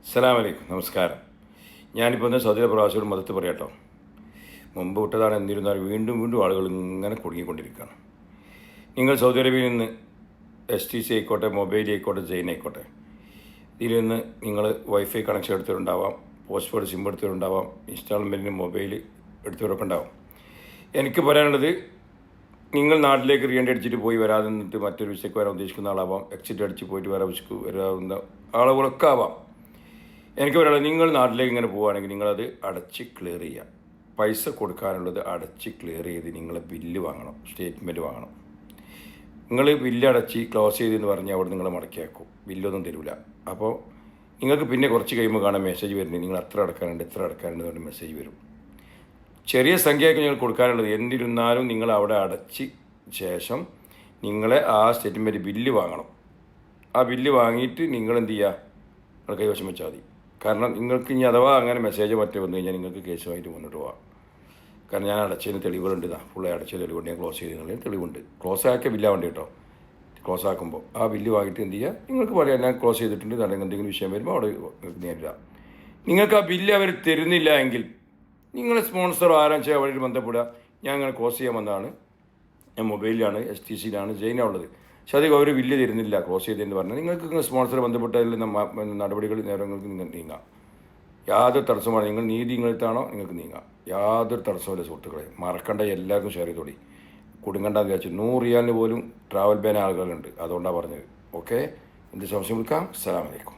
അസ്സലാമലൈക്കും, നമസ്കാരം. ഞാനിപ്പോൾ സൗദിയിലെ പ്രവാസിയോട് മതത്ത് പറയാട്ടോ. മുമ്പ് വിട്ടതാണ്, എന്നിരുന്നാലും വീണ്ടും വീണ്ടും ആളുകൾ ഇങ്ങനെ കുടുങ്ങിക്കൊണ്ടിരിക്കുകയാണ്. നിങ്ങൾ സൗദി അറേബ്യയിൽ നിന്ന് STC ആയിക്കോട്ടെ, മൊബൈൽ ആയിക്കോട്ടെ, ജെയിൻ ആയിക്കോട്ടെ, ഇതിൽ നിന്ന് നിങ്ങൾ വൈഫൈ കണക്ഷൻ എടുത്തവരുണ്ടാവാം, പോസ്റ്റ് പെയ്ഡ് സിം എടുത്തവരുണ്ടാവാം, ഇൻസ്റ്റാൾമെൻറ്റിന് മൊബൈൽ എടുത്തവരൊക്കെ ഉണ്ടാവാം. എനിക്ക് പറയാനുള്ളത്, നിങ്ങൾ നാട്ടിലേക്ക് റീഎൻട്രി അടിച്ചിട്ട് പോയി വരാതെ നിന്നിട്ട് മറ്റൊരു വിസയ്ക്ക് വരാൻ ഉദ്ദേശിക്കുന്ന ആളാവാം, എക്സിറ്റ് അടിച്ച് പോയിട്ട് വരാൻ വരാവുന്ന ആളുകളൊക്കെ ആവാം. എനിക്ക് പറയാനുള്ളത്, നിങ്ങൾ നാട്ടിലേക്ക് ഇങ്ങനെ പോവുകയാണെങ്കിൽ നിങ്ങളത് അടച്ച് ക്ലിയർ ചെയ്യുക. പൈസ കൊടുക്കാനുള്ളത് അടച്ച് ക്ലിയർ ചെയ്ത് നിങ്ങൾ ബില്ല് വാങ്ങണം, സ്റ്റേറ്റ്മെൻറ്റ് വാങ്ങണം. നിങ്ങൾ ബില്ല് അടച്ച് ക്ലോസ് ചെയ്തെന്ന് പറഞ്ഞാൽ അവിടെ നിങ്ങൾ മടക്കിയാക്കും, ബില്ലൊന്നും തരില്ല. അപ്പോൾ നിങ്ങൾക്ക് പിന്നെ കുറച്ച് കഴിയുമ്പോൾ കാണാൻ മെസ്സേജ് വരുന്നത്, നിങ്ങൾ എത്ര അടക്കാനുണ്ട് എന്ന് പറഞ്ഞ് മെസ്സേജ് വരും. ചെറിയ സംഖ്യയൊക്കെ നിങ്ങൾ കൊടുക്കാനുള്ളത്. എന്നിരുന്നാലും നിങ്ങൾ അവിടെ അടച്ച് ശേഷം നിങ്ങളെ ആ സ്റ്റേറ്റ്മെൻറ്റ് ബില്ല് വാങ്ങണം. ആ ബില്ല് വാങ്ങിയിട്ട് നിങ്ങൾ എന്ത് ചെയ്യുക, നിങ്ങൾ കൈവശം വെച്ചാൽ മതി. കാരണം നിങ്ങൾക്ക് ഇനി അഥവാ അങ്ങനെ മെസ്സേജ് മറ്റേ വന്നു കഴിഞ്ഞാൽ നിങ്ങൾക്ക് കേസുമായിട്ട് മുന്നോട്ട് പോകാം. കാരണം ഞാൻ അടച്ചതിന് തെളിവുകളുണ്ട്, ഫുള്ളായി അടച്ച തെളിവുണ്ട്, ഞാൻ ക്ലോസ് ചെയ്തതിനുള്ളതിന് തെളിവുണ്ട്. ക്ലോസ് ആക്കിയ ബില്ലാണ് വേണ്ടി കേട്ടോ. ക്ലോസ് ആക്കുമ്പോൾ ആ ബില്ല് വാങ്ങിയിട്ട് എന്ത് ചെയ്യുക, നിങ്ങൾക്ക് പറയാം ഞാൻ ക്ലോസ് ചെയ്തിട്ടുണ്ട്, അല്ലെങ്കിൽ എന്തെങ്കിലും വിഷയം വരുമ്പോൾ അവിടെ നേരിടുക. നിങ്ങൾക്ക് ആ ബില്ല് അവർ തരുന്നില്ല എങ്കിൽ നിങ്ങളെ സ്പോൺസർ ആരാ ചെയ്യാൻ വേണ്ടിയിട്ട് ബന്ധപ്പെടുക. ഞാൻ അങ്ങനെ ക്ലോസ് ചെയ്യാൻ വന്നതാണ്, ഞാൻ മൊബൈലിലാണ്, STCയിലാണ്, ജെയിനാണുള്ളത്, പക്ഷെ അത് അവർ ബില്ല് തരുന്നില്ല ക്ലോസ് ചെയ്തതെന്ന് പറഞ്ഞാൽ നിങ്ങൾക്ക് സ്പോൺസർ ബന്ധപ്പെട്ടതിൽ നടപടികൾ നേരങ്ങൾക്ക് നിങ്ങൾ നീങ്ങാം. യാതൊരു തടസ്സമാണ്. നിങ്ങൾ നീതി നിങ്ങളെത്താണോ നിങ്ങൾക്ക് നീങ്ങാം. യാതൊരു തടസ്സമില്ല സുഹൃത്തുക്കളെ. മറക്കണ്ട, എല്ലാവർക്കും ഷെയർ ചെയ്തോടി. കുടുങ്ങണ്ടെന്ന് വിചാരിച്ചു. 100 റിയാലിന് പോലും ട്രാവൽ ബാൻ ആളുകളുണ്ട്, അതുകൊണ്ടാണ് പറഞ്ഞത്. ഓക്കെ, എന്ത് സംശയം വിളിക്കാം. അസ്സലാമു അലൈക്കും.